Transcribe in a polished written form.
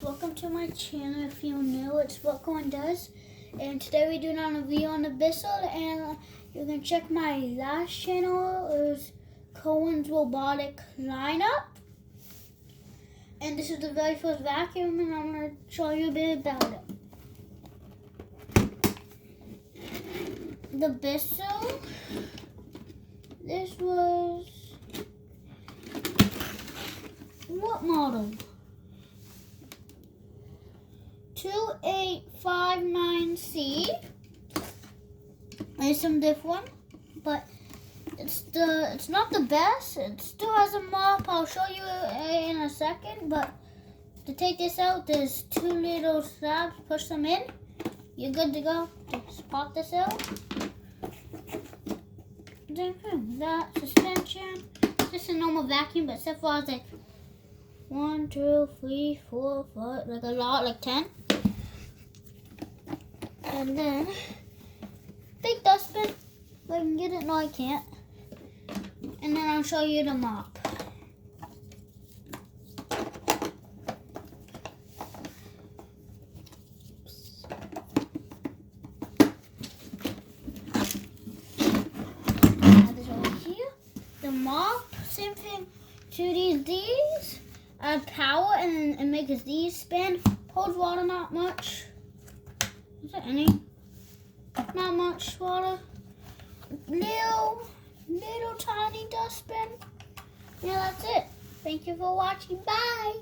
Welcome to my channel. If you're new, it's what Cohen does, and today we're doing a review on the Bissel, and you can check my last channel. It was Cohen's robotic lineup, and this is the very first vacuum, and I'm going to show you a bit about it. The Bissel, this was what model? 2859C. There's some different, but it's not the best. It still has a mop. I'll show you in a second. But to take this out, there's two little slabs. Push them in. You're good to go. Just pop this out. Then that suspension. Just a normal vacuum, but except for I was like 1, 2, 3, 4, 5, like a lot, like 10. And then, big dustbin. If I can get it, no I can't. And then I'll show you the mop. Add this over here. The mop, same thing. To these. Add power and it makes these spin. Holds water not much. Is there any? Not much water. Little tiny dustbin. Yeah, that's it. Thank you for watching. Bye.